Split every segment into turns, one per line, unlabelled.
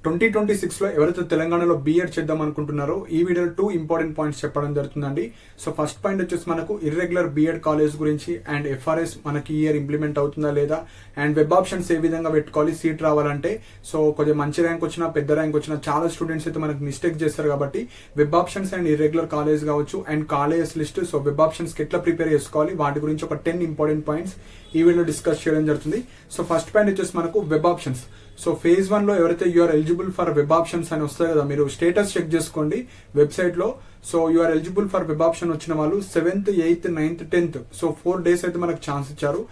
2026లో ఎవరైతే తెలంగాణలో బీఎడ్ చేద్దాం అనుకుంటున్నారో ఈ వీడియోలో 2 ఇంపార్టెంట్ పాయింట్స్ చెప్పడం జరుగుతుందండి. సో ఫస్ట్ పాయింట్ వచ్చేసి మనకు ఇర్రెగ్యులర్ బీఎడ్ కాలేజ్ గురించి అండ్ ఎఫ్ఆర్ఎస్ మనకి ఇయర్ ఇంప్లిమెంట్ అవుతుందా లేదా అండ్ వెబ్ ఆప్షన్స్ ఏ విధంగా పెట్టుకోవాలి సీట్ రావాలంటే. సో కొద్దిగా మంచి ర్యాంక్ వచ్చినా పెద్ద ర్యాంక్ వచ్చినా చాలా స్టూడెంట్స్ అయితే మనకి మిస్టేక్ చేస్తారు కాబట్టి web options and irregular college కావచ్చు and colleges list. So web options కి ఎట్లా ప్రిపేర్ చేసుకోవాలి వాటి గురించి ఒక 10 ఇంపార్టెంట్ పాయింట్స్ ఈ వీడియోలో డిస్కస్ చేయడం జరుగుతుంది. సో ఫస్ట్ పాయింట్ వచ్చేసి మనకు వెబ్ ఆప్షన్స్. సో ఫేజ్ 1 లో ఎవరైతే you're eligible for web options అని వస్తాయి కదా, మీరు స్టేటస్ చెక్ చేసుకోండి వెబ్సైట్ లో. So you're eligible for web option వచ్చిన వాళ్ళు 7th, 8th, 9th, 10th so 4 days అయితే మనకు ఛాన్స్ ఇచ్చారు.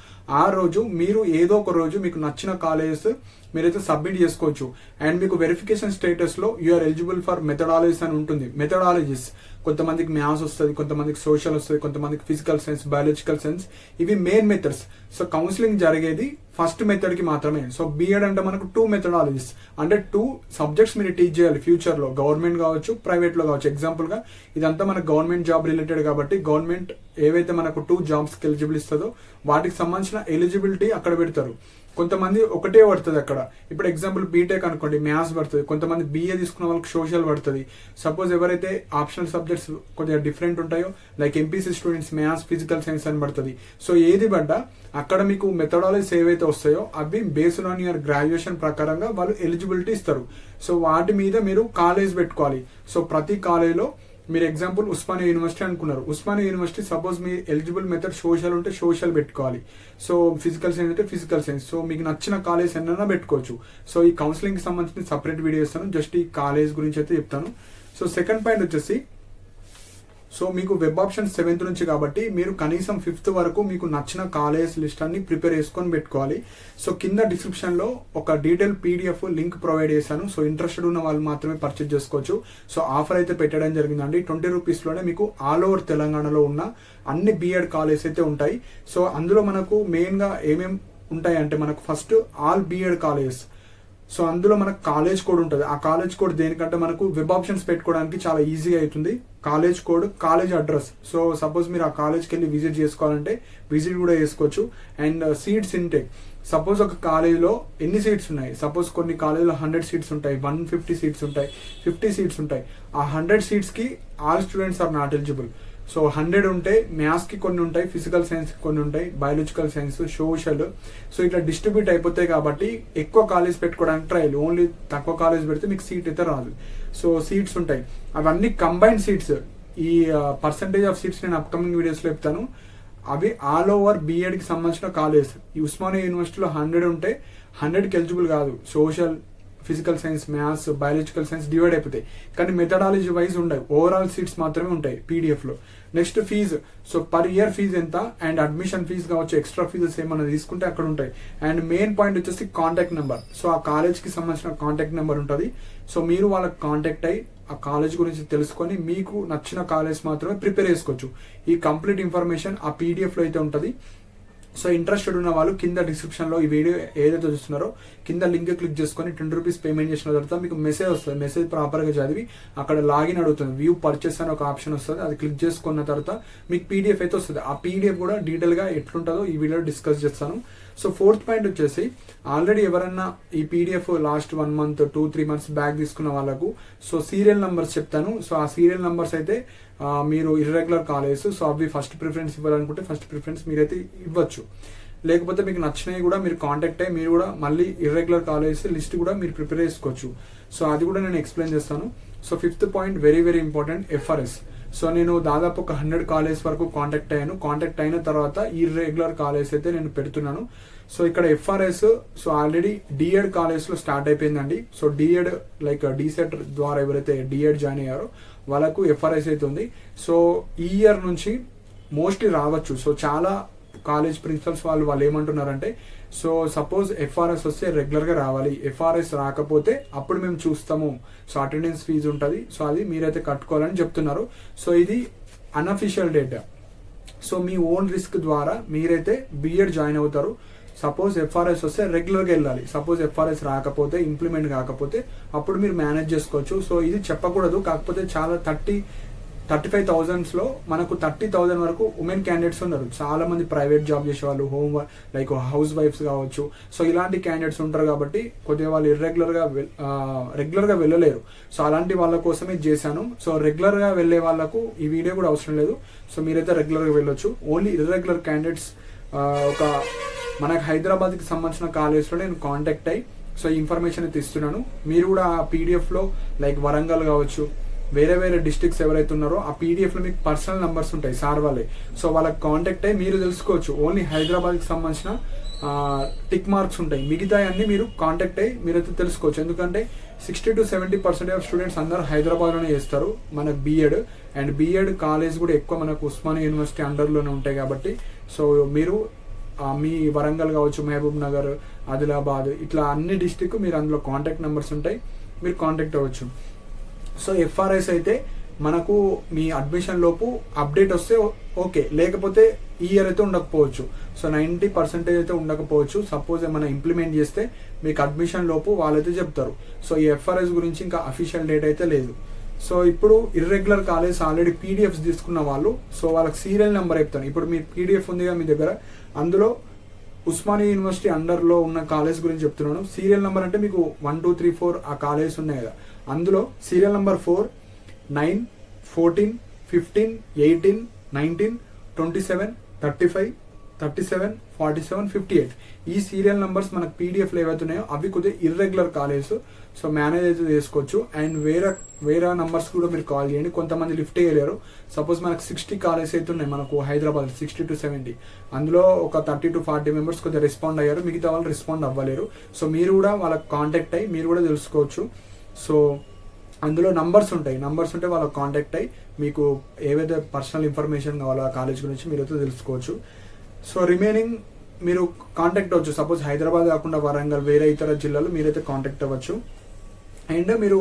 ఆ రోజు మీరు ఏదో ఒక రోజు మీకు నచ్చిన కాలేజెస్ మీరైతే సబ్మిట్ చేసుకోవచ్చు. అండ్ మీకు వెరిఫికేషన్ స్టేటస్ లో యూఆర్ ఎలిజిబుల్ ఫర్ మెథడాలజీస్ అని ఉంటుంది. మెథడాలజీస్ కొంతమందికి మ్యాథ్స్ వస్తుంది, కొంతమందికి సోషల్ వస్తుంది, కొంతమందికి ఫిజికల్ సైన్స్, బయాలజికల్ సైన్స్, ఇవి మెయిన్ మెథడ్స్. సో కౌన్సిలింగ్ జరిగేది ఫస్ట్ మెథడ్ కి మాత్రమే. సో బీఎడ్ అంటే మనకు 2 మెథడాలజీస్ అంటే 2 సబ్జెక్ట్స్ మీరు టీచ్ చేయాలి ఫ్యూచర్ లో, గవర్నమెంట్ కావచ్చు ప్రైవేట్ లో కావచ్చు. ఎగ్జాంపుల్ గా ఇదంతా మనకు గవర్నమెంట్ జాబ్ రిలేటెడ్ కాబట్టి గవర్నమెంట్ ఏవైతే మనకు 2 jobs కి ఎలిజిబుల్ ఇస్తుందో వాటికి సంబంధించిన ఎలిజిబిలిటీ అక్కడ పెడతారు. కొంతమంది ఒకటే పడుతుంది అక్కడ. ఇప్పుడు ఎగ్జాంపుల్ బీటెక్ అనుకోండి మ్యాథ్స్ పడుతుంది, కొంతమంది బీఏ తీసుకున్న వాళ్ళకి సోషల్ పడుతుంది. సపోజ్ ఎవరైతే ఆప్షనల్ సబ్జెక్ట్స్ కొద్దిగా డిఫరెంట్ ఉంటాయో like MPC students maths, physical science అని పడుతుంది. సో ఏది పడ్డా అక్కడ మీకు మెథడాలజీస్ ఏవైతే వస్తాయో అవి బేస్డ్ ఆన్ యువర్ గ్రాడ్యుయేషన్ ప్రకారంగా వాళ్ళు ఎలిజిబిలిటీ ఇస్తారు. సో వాటి మీద మీరు కాలేజ్ పెట్టుకోవాలి. సో ప్రతి కాలేజ్లో మీరు ఎగ్జాంపుల్ ఉస్మానియా యూనివర్సిటీ అనుకున్నారు, ఉస్మానియా యూనివర్సిటీ సపోజ్ మీ ఎలిజిబుల్ మెథడ్ సోషల్ ఉంటే సోషల్ పెట్టుకోవాలి. సో ఫిజికల్ సైన్స్ అంటే ఫిజికల్ సైన్స్. సో మీకు నచ్చిన కాలేజ్ ఎన్నైనా పెట్టుకోవచ్చు. సో ఈ కౌన్సిలింగ్ కి సంబంధించిన సపరేట్ వీడియో ఇస్తాను, జస్ట్ ఈ కాలేజ్ గురించి అయితే చెప్తాను. సో సెకండ్ పాయింట్ వచ్చేసి సో మీకు వెబ్ ఆప్షన్ 7th నుంచి కాబట్టి మీరు కనీసం 5th వరకు మీకు నచ్చిన కాలేజ్ లిస్ట్ అన్ని ప్రిపేర్ చేసుకొని పెట్టుకోవాలి. సో కింద డిస్క్రిప్షన్ లో ఒక డీటెయిల్ పీడిఎఫ్ లింక్ ప్రొవైడ్ చేశాను. సో ఇంట్రెస్టెడ్ ఉన్న వాళ్ళు మాత్రమే పర్చేజ్ చేసుకోవచ్చు. సో ఆఫర్ అయితే పెట్టడం జరిగిందండి. 20 రూపీస్ లోనే మీకు ఆల్ ఓవర్ తెలంగాణలో ఉన్న అన్ని బీఎడ్ కాలేజ్ అయితే ఉంటాయి. సో అందులో మనకు మెయిన్ గా ఏమేం ఉంటాయి అంటే మనకు first all BEd colleges. So అందులో మనకు కాలేజ్ కోడ్ ఉంటుంది. ఆ కాలేజ్ కోడ్ దేనికంటే మనకు వెబ్ ఆప్షన్స్ పెట్టుకోవడానికి చాలా ఈజీగా అవుతుంది. College code, college address. So suppose మీరు ఆ కాలేజ్కి వెళ్ళి విజిట్ చేసుకోవాలంటే విజిట్ కూడా చేసుకోవచ్చు. And seats intake. సపోజ్ ఒక కాలేజీలో ఎన్ని సీట్స్ ఉన్నాయి, సపోజ్ కొన్ని కాలేజీలో 100 సీట్స్ ఉంటాయి, 150 సీట్స్ ఉంటాయి, 50 సీట్స్ ఉంటాయి. ఆ 100 సీట్స్ కి all students are not eligible. So 100 ఉంటే మ్యాథ్స్ కి కొన్ని ఉంటాయి, ఫిజికల్ సైన్స్ కి కొన్ని ఉంటాయి, బయాలజికల్ సైన్స్, సోషల్. సో ఇట్లా డిస్ట్రిబ్యూట్ అయిపోతాయి కాబట్టి ఎక్కువ కాలేజ్ పెట్టుకోవడానికి ట్రయల్. ఓన్లీ తక్కువ కాలేజ్ పెడితే మీకు సీట్ అయితే రాదు. సో సీట్స్ ఉంటాయి, అవన్నీ కంబైన్డ్ సీట్స్. ఈ పర్సంటేజ్ ఆఫ్ సీట్స్ నేను అప్కమింగ్ వీడియోస్ లో చెప్తాను. అవి ఆల్ ఓవర్ బీఎడ్ కి సంబంధించిన కాలేజ్. ఈ ఉస్మానియా యూనివర్సిటీలో 100 ఉంటే 100కి ఎలిజిబుల్ కాదు. Social, physical science, maths, biological science divide అయిపోతాయి. కానీ మెథడాలజీ వైజ్ ఉండవు, ఓవరాల్ సీట్స్ మాత్రమే ఉంటాయి పీడిఎఫ్ లో. Next fee. So per year fee ఎంత అండ్ అడ్మిషన్ ఫీజు కావచ్చు, ఎక్స్ట్రా ఫీజెస్ ఏమైనా తీసుకుంటే అక్కడ ఉంటాయి. అండ్ మెయిన్ పాయింట్ వచ్చేసి కాంటాక్ట్ నెంబర్. సో ఆ కాలేజ్ కి సంబంధించిన కాంటాక్ట్ నెంబర్ ఉంటుంది. సో మీరు వాళ్ళకి కాంటాక్ట్ అయ్యి ఆ కాలేజ్ గురించి తెలుసుకొని మీకు నచ్చిన కాలేజ్ మాత్రమే ప్రిపేర్ చేసుకోవచ్చు. ఈ కంప్లీట్ ఇన్ఫర్మేషన్ ఆ పీడిఎఫ్ లో అయితే ఉంటుంది. సో ఇంట్రెస్టెడ్ ఉన్న వాళ్ళు కింద డిస్క్రిప్షన్ లో ఈ వీడియో ఏదైతే చూస్తున్నారో కింద లింక్ క్లిక్ చేసుకొని 20 రూపీస్ పేమెంట్ చేసిన తర్వాత మీకు మెసేజ్ వస్తుంది. మెసేజ్ ప్రాపర్ గా చదివి అక్కడ లాగిన్ అడుగుతుంది. వ్యూ పర్చేస్ అని ఒక ఆప్షన్ వస్తుంది, అది క్లిక్ చేసుకున్న తర్వాత మీకు పీడిఎఫ్ అయితే వస్తుంది. ఆ పీడిఎఫ్ కూడా డీటెయిల్ గా ఎట్లుంటుందో ఈ వీడియో డిస్కస్ చేస్తాను. సో 4th పాయింట్ వచ్చేసి ఆల్రెడీ ఎవరన్నా ఈ PDF last 1 month 2-3 months back తీసుకున్న వాళ్ళకు సో సీరియల్ నంబర్స్ చెప్తాను. సో ఆ సీరియల్ నంబర్స్ అయితే మీరు ఇర్రెగ్యులర్ కాలేజ్. సో అవి ఫస్ట్ ప్రిఫరెన్స్ ఇవ్వాలనుకుంటే ఫస్ట్ ప్రిఫరెన్స్ మీరైతే ఇవ్వచ్చు. లేకపోతే మీకు నచ్చినవి కూడా మీరు కాంటాక్ట్ అయ్యి మీరు కూడా మళ్ళీ ఇర్రెగ్యులర్ కాలేజ్ లిస్ట్ కూడా మీరు ప్రిపేర్ చేసుకోవచ్చు. సో అది కూడా నేను ఎక్స్ప్లెయిన్ చేస్తాను. So 5th point very very important, FRS. So నేను దాదాపు ఒక 100 కాలేజ్ వరకు కాంటాక్ట్ అయ్యాను. కాంటాక్ట్ అయిన తర్వాత ఈ రెగ్యులర్ కాలేజ్ అయితే నేను పెడుతున్నాను. సో ఇక్కడ FRS so already DEd college లో స్టార్ట్ అయిపోయిందండి. సో డిఎడ్ లైక్ డిసెట్ ద్వారా ఎవరైతే డిఎడ్ జాయిన్ అయ్యారో వాళ్ళకు ఎఫ్ఆర్ఎస్ అయితే ఉంది. సో ఈ ఇయర్ నుంచి మోస్ట్లీ రావచ్చు. సో చాలా కాలేజ్ ప్రిన్సిపల్స్ వాళ్ళు ఏమంటున్నారంటే సో సపోజ్ ఎఫ్ఆర్ఎస్ వస్తే రెగ్యులర్ గా రావాలి, ఎఫ్ఆర్ఎస్ రాకపోతే అప్పుడు మేము చూస్తాము. సో అటెండెన్స్ ఫీజు ఉంటుంది, సో అది మీరైతే కట్టుకోవాలని చెప్తున్నారు. సో ఇది అన్అఫీషియల్ డేటా. సో మీ ఓన్ రిస్క్ ద్వారా మీరైతే బీఎడ్ జాయిన్ అవుతారు. సపోజ్ ఎఫ్ఆర్ఎస్ వస్తే రెగ్యులర్ గా వెళ్ళాలి, సపోజ్ ఎఫ్ఆర్ఎస్ రాకపోతే ఇంప్లిమెంట్ కాకపోతే అప్పుడు మీరు మేనేజ్ చేసుకోవచ్చు. సో ఇది చెప్పకూడదు, కాకపోతే చాలా 30 35,000 మనకు 30,000 వరకు ఉమెన్ క్యాండిడేట్స్ ఉన్నారు. చాలా మంది ప్రైవేట్ జాబ్ చేసే వాళ్ళు, లైక్ హౌస్ వైఫ్స్ కావచ్చు. సో ఇలాంటి క్యాండిడేట్స్ ఉంటారు కాబట్టి కొద్దిగా వాళ్ళు రెగ్యులర్గా వెళ్ళలేరు. సో అలాంటి వాళ్ళ కోసమే చేశాను. సో రెగ్యులర్గా వెళ్ళే వాళ్ళకు ఈ వీడియో కూడా అవసరం లేదు. సో మీరైతే రెగ్యులర్గా వెళ్ళొచ్చు. ఓన్లీ ఇర్రెగ్యులర్ క్యాండిడేట్స్ ఒక మనకు హైదరాబాద్కి సంబంధించిన కాలేజ్లో నేను కాంటాక్ట్ అయ్యి సో ఇన్ఫర్మేషన్ అయితే ఇస్తున్నాను. మీరు కూడా ఆ పీడిఎఫ్లో లైక్ వరంగల్ కావచ్చు, వేరే వేరే డిస్ట్రిక్ట్స్ ఎవరైతే ఉన్నారో ఆ పీడిఎఫ్లో మీకు పర్సనల్ నెంబర్స్ ఉంటాయి సార్ వాళ్ళే. సో వాళ్ళకి కాంటాక్ట్ అయ్యి మీరు తెలుసుకోవచ్చు. ఓన్లీ హైదరాబాద్కి సంబంధించిన టిక్ మార్క్స్ ఉంటాయి, మిగతా అన్ని మీరు కాంటాక్ట్ అయ్యి మీరైతే తెలుసుకోవచ్చు. ఎందుకంటే 60 to 70% ఆఫ్ స్టూడెంట్స్ అందరూ హైదరాబాద్లోనే చేస్తారు మనకు బీఎడ్. అండ్ బీఎడ్ కాలేజ్ కూడా ఎక్కువ మనకు ఉస్మానియా యూనివర్సిటీ అండర్లోనే ఉంటాయి కాబట్టి సో మీరు మీ వరంగల్ కావచ్చు, మహబూబ్ నగర్, ఆదిలాబాద్, ఇట్లా అన్ని డిస్టిక్ మీరు అందులో కాంటాక్ట్ నెంబర్స్ ఉంటాయి, మీరు కాంటాక్ట్ అవ్వచ్చు. సో ఎఫ్ఆర్ఎస్ అయితే మనకు మీ అడ్మిషన్ లోపు అప్డేట్ వస్తే ఓకే, లేకపోతే ఈ ఇయర్ అయితే ఉండకపోవచ్చు. సో 90% అయితే ఉండకపోవచ్చు. సపోజ్ ఏమైనా ఇంప్లిమెంట్ చేస్తే మీకు అడ్మిషన్ లోపు వాళ్ళైతే చెప్తారు. సో ఈ ఎఫ్ఆర్ఎస్ గురించి ఇంకా అఫీషియల్ డేట్ అయితే లేదు. సో ఇప్పుడు ఇర్రెగ్యులర్ కాలేజ్ ఆల్రెడీ పీడిఎఫ్స్ తీసుకున్న వాళ్ళు, సో వాళ్ళకి సీరియల్ నెంబర్ చెప్తాను. ఇప్పుడు మీ పీడిఎఫ్ ఉందిగా మీ దగ్గర, అందులో ఉస్మానియా యూనివర్సిటీ అండర్లో ఉన్న కాలేజ్ గురించి చెప్తున్నాను. సీరియల్ నెంబర్ అంటే మీకు 1, 2, 3, 4 ఆ కాలేజ్ ఉన్నాయి కదా, అందులో సీరియల్ నెంబర్ 4, 9, 14, 15, 18, 19, 27, 35, 37, 47, 58 ఈ సీరియల్ నెంబర్స్ మనకు పీడిఎఫ్లో ఏవైతే ఉన్నాయో అవి కొద్దిగా ఇర్రెగ్యులర్ కాలేజ్. సో మేనేజ్ అయితే చేసుకోవచ్చు. అండ్ వేరే నంబర్స్ కూడా మీరు కాల్ చేయండి. కొంతమంది లిఫ్ట్ చేయలేరు. సపోజ్ మనకు 60 కాలేజ్ అయితే ఉన్నాయి మనకు హైదరాబాద్, 60 to 70, అందులో ఒక 30 to 40 మెంబర్స్ కొద్దిగా రెస్పాండ్ అయ్యారు, మిగతా వాళ్ళు రెస్పాండ్ అవ్వలేరు. సో మీరు కూడా వాళ్ళకి కాంటాక్ట్ అయ్యి మీరు కూడా తెలుసుకోవచ్చు. సో అందులో నంబర్స్ ఉంటే వాళ్ళకి కాంటాక్ట్ అయ్యి మీకు ఏవైతే పర్సనల్ ఇన్ఫర్మేషన్ కావాలో ఆ కాలేజ్ గురించి మీరైతే తెలుసుకోవచ్చు. సో రిమైనింగ్ మీరు కాంటాక్ట్ అవ్వచ్చు. సపోజ్ హైదరాబాద్ కాకుండా వరంగల్, వేరే ఇతర జిల్లాలు మీరైతే కాంటాక్ట్ అవ్వచ్చు. అండ్ మీరు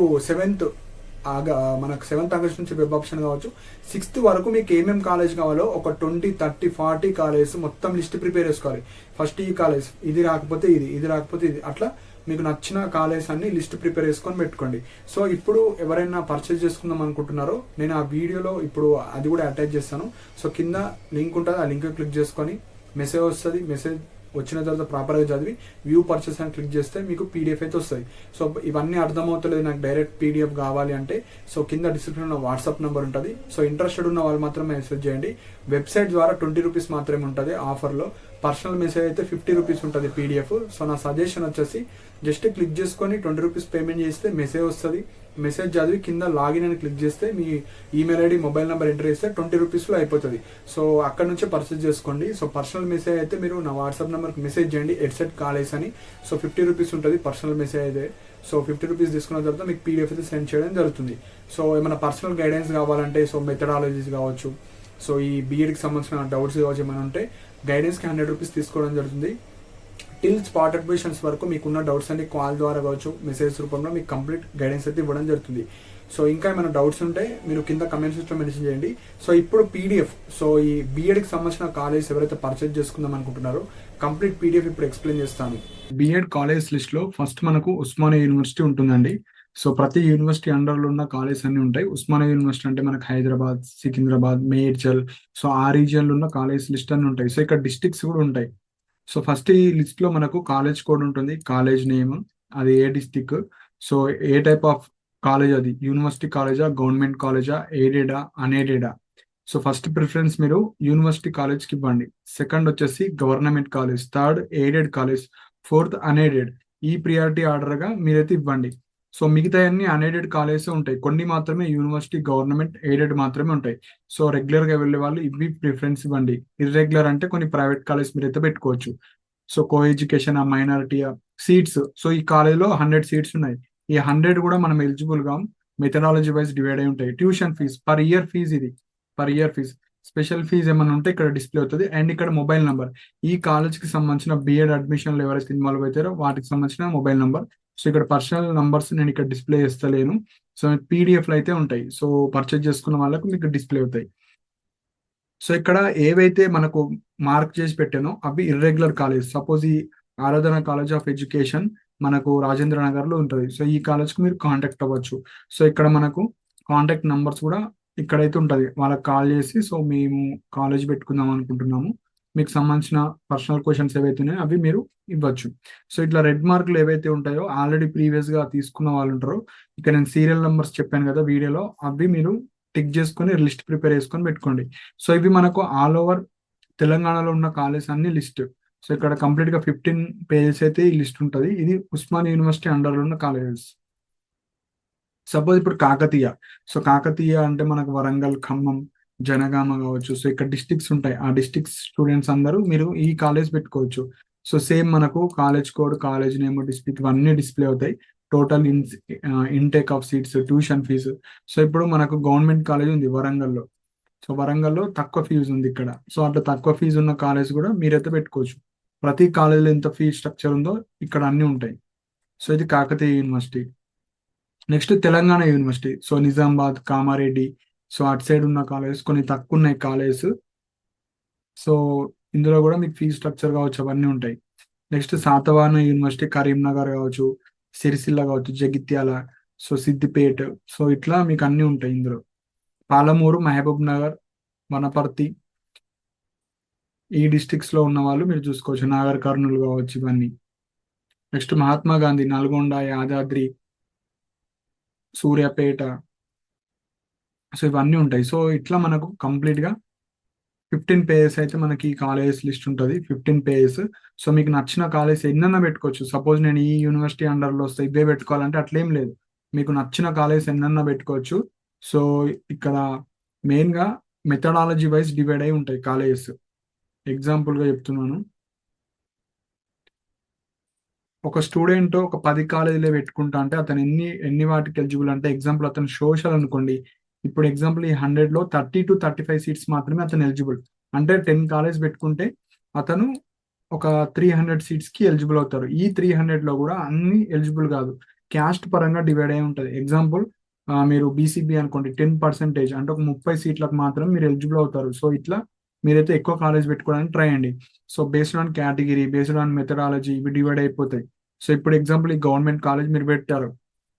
మనకు 7th ఆగస్ట్ నుంచి వెబ్ ఆప్షన్ కావచ్చు. 6th వరకు మీకు ఏమేమి కాలేజ్ కావాలో ఒక 20, 30, 40 కాలేజ్ మొత్తం లిస్ట్ ప్రిపేర్ చేసుకోవాలి. ఫస్ట్ ఈ కాలేజ్, ఇది రాకపోతే ఇది రాకపోతే ఇది, అట్లా మీకు నచ్చిన కాలేజ్ అన్ని లిస్ట్ ప్రిపేర్ చేసుకొని పెట్టుకోండి. సో ఇప్పుడు ఎవరైనా పర్చేజ్ చేసుకుందాం అనుకుంటున్నారో నేను ఆ వీడియోలో ఇప్పుడు అది కూడా అటాచ్ చేస్తాను. సో కింద లింక్ ఉంటుంది, ఆ లింక్ క్లిక్ చేసుకొని మెసేజ్ వస్తుంది. మెసేజ్ వచ్చిన తర్వాత ప్రాపర్గా చదివి వ్యూ పర్చేస్ అని క్లిక్ చేస్తే మీకు పీడిఎఫ్ అయితే వస్తుంది. సో ఇవన్నీ అర్థమవుతలేదు, నాకు డైరెక్ట్ పీడిఎఫ్ కావాలి అంటే సో కింద డిస్క్రిప్షన్లో వాట్సాప్ నెంబర్ ఉంటుంది. సో ఇంట్రెస్టెడ్ ఉన్న వాళ్ళు మాత్రం మెసేజ్ చేయండి. వెబ్సైట్ ద్వారా 20 రూపీస్ మాత్రమే ఉంటుంది ఆఫర్లో. పర్సనల్ మెసేజ్ అయితే 50 రూపీస్ ఉంటుంది పీడిఎఫ్. సో నా సజెషన్ వచ్చేసి జస్ట్ క్లిక్ చేసుకొని 20 రూపీస్ పేమెంట్ చేస్తే మెసేజ్ వస్తుంది. మెసేజ్ చదివి కింద లాగిన్ అని క్లిక్ చేస్తే మీ email ID, mobile number enter చేస్తే 20 రూపీస్లో అయిపోతుంది. సో అక్కడ నుంచే పర్చేజ్ చేసుకోండి. సో పర్సనల్ మెసేజ్ అయితే మీరు నా వాట్సాప్ నెంబర్కి మెసేజ్ చేయండి, ఎడ్సెట్ కాలేజ్ అని. సో 50 రూపీస్ ఉంటుంది పర్సనల్ మెసేజ్ అయితే. సో 50 రూపీస్ తీసుకున్న తర్వాత మీకు పీడిఎఫ్ అయితే సెండ్ చేయడం జరుగుతుంది. సో ఏమైనా పర్సనల్ గైడెన్స్ కావాలంటే, సో మెథడాలజీస్ కావచ్చు, సో ఈ బీఎడ్కి సంబంధించిన డౌట్స్ కావచ్చు ఏమైనా ఉంటే గైడెన్స్కి 100 రూపీస్ తీసుకోవడం జరుగుతుంది. టిల్ స్పాట్ అడ్మిషన్స్ వరకు మీకున్న డౌట్స్ అన్ని కాల్ ద్వారా కావచ్చు, మెసేజ్ రూపంలో మీకు కంప్లీట్ గైడెన్స్ అయితే ఇవ్వడం జరుగుతుంది. సో ఇంకా ఏమైనా డౌట్స్ ఉంటే మీరు కింద కమెంట్ సెక్షన్లో మెన్షన్ చేయండి. సో ఇప్పుడు పీడిఎఫ్, సో ఈ బీఎడ్కి సంబంధించిన కాలేజ్ ఎవరైతే పర్చేజ్ చేసుకుందాం అనుకుంటున్నారో కంప్లీట్ పీడిఎఫ్ ఇప్పుడు ఎక్స్ప్లెయిన్ చేస్తాను. బీఎడ్ కాలేజ్ లిస్ట్లో ఫస్ట్ మనకు ఉస్మానియా యూనివర్సిటీ ఉంటుందండి. సో ప్రతి యూనివర్సిటీ అండర్లో ఉన్న కాలేజ్ అన్ని ఉంటాయి. ఉస్మానియా యూనివర్సిటీ అంటే మనకు హైదరాబాద్, సికింద్రాబాద్, మేడ్చల్, సో ఆ రీజియన్లో ఉన్న కాలేజ్ లిస్ట్ అన్ని ఉంటాయి. సో ఇక్కడ డిస్ట్రిక్ట్స్ కూడా ఉంటాయి. సో ఫస్ట్ ఈ లిస్ట్ లో మనకు కాలేజ్ కోడ్ ఉంటుంది, కాలేజ్ నేమ్, అది ఏ డిస్టిక్, సో ఏ టైప్ ఆఫ్ కాలేజ్, అది యూనివర్సిటీ కాలేజా, గవర్నమెంట్ కాలేజా, ఎయిడెడా, అన్ఎయిడెడా. సో ఫస్ట్ ప్రిఫరెన్స్ మీరు యూనివర్సిటీ కాలేజ్కి ఇవ్వండి. సెకండ్ వచ్చేసి government college, third aided college, fourth unaided. ఈ ప్రియారిటీ ఆర్డర్గా మీరైతే ఇవ్వండి. సో మిగతా అన్ని అన్ఎయిడెడ్ కాలేజెస్ ఉంటాయి, కొన్ని మాత్రమే యూనివర్సిటీ, గవర్నమెంట్, ఎయిడెడ్ మాత్రమే ఉంటాయి. సో రెగ్యులర్గా వెళ్ళే వాళ్ళు ఇవి ప్రిఫరెన్స్ ఇవ్వండి. ఇర్రెగ్యులర్ అంటే కొన్ని ప్రైవేట్ కాలేజ్ మీరైతే పెట్టుకోవచ్చు. So co education, minority seats, so ఈ కాలేజ్లో 100 సీట్స్ ఉన్నాయి. ఈ 100 కూడా మనం ఎలిజిబుల్గా మెథడాలజీ వైజ్ డివైడ్ అయి ఉంటాయి. Tuition fee per year fee, ఇది per year fee. Special fee ఏమైనా ఉంటే ఇక్కడ డిస్ప్లే అవుతుంది. అండ్ ఇక్కడ మొబైల్ నెంబర్, ఈ కాలేజ్కి సంబంధించిన బీఎడ్ అడ్మిషన్లు ఎవరైతే ఇన్వాల్వ్ అవుతారో వాటికి సంబంధించిన మొబైల్ నెంబర్. సో ఇక్కడ పర్సనల్ నంబర్స్ నేను ఇక్కడ డిస్ప్లే చేస్తలేను. సో పీడిఎఫ్లు అయితే ఉంటాయి. సో పర్చేజ్ చేసుకున్న వాళ్ళకు మీకు డిస్ప్లే అవుతాయి. సో ఇక్కడ ఏవైతే మనకు మార్క్ చేసి పెట్టానో అవి ఇర్రెగ్యులర్ కాలేజ్. సపోజ్ ఈ ఆరాధన కాలేజ్ ఆఫ్ ఎడ్యుకేషన్ మనకు రాజేంద్ర నగర్ లో ఉంటుంది. సో ఈ కాలేజ్ కు మీరు కాంటాక్ట్ అవ్వచ్చు. సో ఇక్కడ మనకు కాంటాక్ట్ నంబర్స్ కూడా ఇక్కడైతే ఉంటుంది, వాళ్ళకి కాల్ చేసి సో మేము కాలేజ్ పెట్టుకుందాం అనుకుంటున్నాము, మీకు సంబంధించిన పర్సనల్ క్వశ్చన్స్ ఏవైతే ఉన్నాయో అవి మీరు ఇవ్వచ్చు. సో ఇట్లా రెడ్ మార్కులు ఏవైతే ఉంటాయో ఆల్రెడీ ప్రీవియస్ గా తీసుకున్న వాళ్ళు ఉంటారో, ఇక్కడ నేను సీరియల్ నెంబర్స్ చెప్పాను కదా వీడియోలో, అవి మీరు టిక్ చేసుకొని లిస్ట్ ప్రిపేర్ చేసుకొని పెట్టుకోండి. సో ఇవి మనకు ఆల్ ఓవర్ తెలంగాణలో ఉన్న కాలేజ్ అన్ని లిస్ట్. సో ఇక్కడ కంప్లీట్ గా 15 పేజెస్ అయితే ఈ లిస్ట్ ఉంటుంది. ఇది ఉస్మాన్ యూనివర్సిటీ అండర్ లో ఉన్న కాలేజెస్. సపోజ్ ఇప్పుడు కాకతీయ, సో కాకతీయ అంటే మనకు వరంగల్, ఖమ్మం, జనగామ కావచ్చు. సో ఇక్కడ డిస్టిక్స్ ఉంటాయి, ఆ డిస్టిక్స్ స్టూడెంట్స్ అందరూ మీరు ఈ కాలేజ్ పెట్టుకోవచ్చు. సో సేమ్ మనకు college code, college name, district ఇవన్నీ డిస్ప్లే అవుతాయి. Total intake of seats, tuition fee. So ఇప్పుడు మనకు గవర్నమెంట్ కాలేజ్ ఉంది వరంగల్లో, సో వరంగల్లో తక్కువ ఫీజు ఉంది ఇక్కడ. సో అట్లా తక్కువ ఫీజు ఉన్న కాలేజ్ కూడా మీరైతే పెట్టుకోవచ్చు. ప్రతి కాలేజీలో ఎంత ఫీజు స్ట్రక్చర్ ఉందో ఇక్కడ అన్ని ఉంటాయి. సో ఇది Kakatiya university. Next Telangana university, so Nizamabad, Kamareddy, so అటు సైడ్ ఉన్న కాలేజెస్ కొన్ని తక్కువ ఉన్నాయి కాలేజెస్. సో ఇందులో కూడా మీకు ఫీజు స్ట్రక్చర్ కావచ్చు అవన్నీ ఉంటాయి. నెక్స్ట్ శాతవాహన యూనివర్సిటీ, కరీంనగర్ కావచ్చు, సిరిసిల్ల కావచ్చు, జగిత్యాల, సో సిద్దిపేట, సో ఇట్లా మీకు అన్ని ఉంటాయి ఇందులో. పాలమూరు, మహబూబ్ నగర్, వనపర్తి, ఈ డిస్ట్రిక్ట్స్ లో ఉన్న వాళ్ళు మీరు చూసుకోవచ్చు. నాగర్ కర్నూలు కావచ్చు ఇవన్నీ. నెక్స్ట్ మహాత్మా గాంధీ, నల్గొండ, యాదాద్రి, సూర్యాపేట, సో ఇవన్నీ ఉంటాయి. సో ఇట్లా మనకు కంప్లీట్ గా 15 పేజెస్ అయితే మనకి కాలేజెస్ లిస్ట్ ఉంటుంది, 15 పేజెస్. సో మీకు నచ్చిన కాలేజ్ ఎన్నైనా పెట్టుకోవచ్చు. సపోజ్ నేను ఈ యూనివర్సిటీ అండర్లో వస్తే ఇవే పెట్టుకోవాలంటే అట్లేం లేదు, మీకు నచ్చిన కాలేజ్ ఎన్నైనా పెట్టుకోవచ్చు. సో ఇక్కడ మెయిన్ గా మెథడాలజీ వైజ్ డివైడ్ అయి ఉంటాయి కాలేజెస్. ఎగ్జాంపుల్ గా చెప్తున్నాను, ఒక స్టూడెంట్ ఒక 10 కాలేజీలో పెట్టుకుంటా అంటే అతను ఎన్ని ఎన్ని వాటికి ఎలిజిబుల్ అంటే, ఎగ్జాంపుల్ అతను సోషల్ అనుకోండి, ఇప్పుడు ఎగ్జాంపుల్ ఈ 100 లో 30 to 35 సీట్స్ మాత్రమే అతను ఎలిజిబుల్. అంటే 10 కాలేజ్ పెట్టుకుంటే అతను ఒక 300 సీట్స్ కి ఎలిజిబుల్ అవుతారు. ఈ 300 లో కూడా అన్ని ఎలిజిబుల్ కాదు, క్యాస్ట్ పరంగా డివైడ్ అయి ఉంటుంది. ఎగ్జాంపుల్ మీరు బీసీబీ అనుకోండి, 10% అంటే ఒక 30 సీట్లకు మాత్రం మీరు ఎలిజిబుల్ అవుతారు. సో ఇట్లా మీరైతే ఎక్కువ కాలేజ్ పెట్టుకోవడానికి ట్రై చేయండి. So based on category, based on methodology ఇవి డివైడ్ అయిపోతాయి. సో ఇప్పుడు ఎగ్జాంపుల్ ఈ గవర్నమెంట్ కాలేజ్ మీరు పెట్టారు,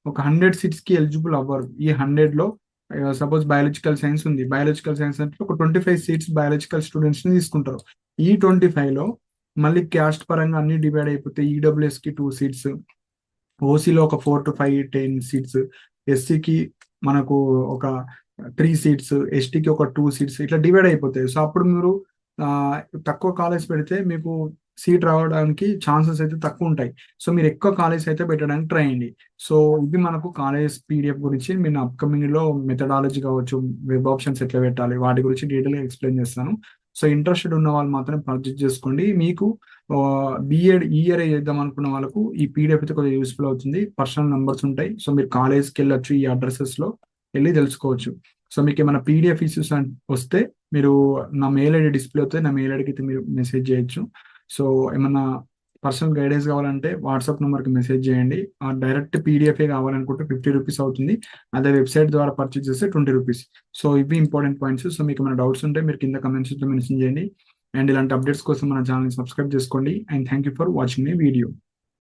ఒక 100 సీట్స్ కి ఎలిజిబుల్ అవ్వరు. ఈ 100 లో సపోజ్ బయాలజికల్ సైన్స్ ఉంది, బయాలజికల్ సైన్స్ అంటే ఒక 25 సీట్స్ బయాలజికల్ స్టూడెంట్స్ ని తీసుకుంటారు. ఈ 25 లో మళ్ళీ క్యాస్ట్ పరంగా అన్ని డివైడ్ అయిపోతాయి. ఈడబ్ల్యూఎస్ కి 2 సీట్స్, ఓసీలో ఒక 4 to 5 10 సీట్స్, ఎస్సీకి మనకు ఒక 3 సీట్స్, ఎస్టీకి ఒక 2 సీట్స్, ఇట్లా డివైడ్ అయిపోతాయి. సో అప్పుడు మీరు తక్కువ కాలేజ్ పెడితే మీకు సీట్ రావడానికి ఛాన్సెస్ అయితే తక్కువ ఉంటాయి. సో మీరు ఎక్కువ కాలేజ్ అయితే పెట్టడానికి ట్రై చేయండి. సో ఇది మనకు కాలేజ్ పీడిఎఫ్ గురించి నేను అప్కమింగ్ లో మెథడాలజీ కావచ్చు, వెబ్ ఆప్షన్స్ ఎట్లా పెట్టాలి వాటి గురించి డీటెయిల్ గా ఎక్స్ప్లెయిన్ చేస్తాను. సో ఇంట్రెస్టెడ్ ఉన్న వాళ్ళు మాత్రం పర్చేజ్ చేసుకోండి. మీకు బిఎడ్ ఇయర్ చేద్దాం అనుకున్న వాళ్ళకు ఈ పీడిఎఫ్ అయితే కొంచెం యూస్ఫుల్ అవుతుంది. పర్సనల్ నెంబర్స్ ఉంటాయి, సో మీరు కాలేజ్కి వెళ్ళొచ్చు, ఈ అడ్రసెస్ లో వెళ్ళి తెలుసుకోవచ్చు. సో మీకు ఏమైనా పీడిఎఫ్ ఇష్యూస్ వస్తే మీరు నా మెయిల్ ఐడి డిస్ప్లే అవుతుంది, నా మెయిల్ ఐడికి అయితే మీరు మెసేజ్ చేయొచ్చు. సో ఏమన్నా పర్సనల్ గైడెన్స్ కావాలంటే వాట్సాప్ నెంబర్కి మెసేజ్ చేయండి. ఆ డైరెక్ట్ పీడిఎఫ్ కావాలనుకుంటే 50 రూపీస్ అవుతుంది, అదే వెబ్సైట్ ద్వారా పర్చేజ్ చేస్తే 20 రూపీస్. సో ఇవి ఇంపార్టెంట్ పాయింట్స్. సో మీకు ఏమైనా డౌట్స్ ఉంటే మీరు కింద కమెంట్స్ మెన్షన్ చేయండి. అండ్ ఇలాంటి అప్డేట్స్ కోసం మన ఛానల్ సబ్స్క్రైబ్ చేసుకోండి. And thank you for watching my video.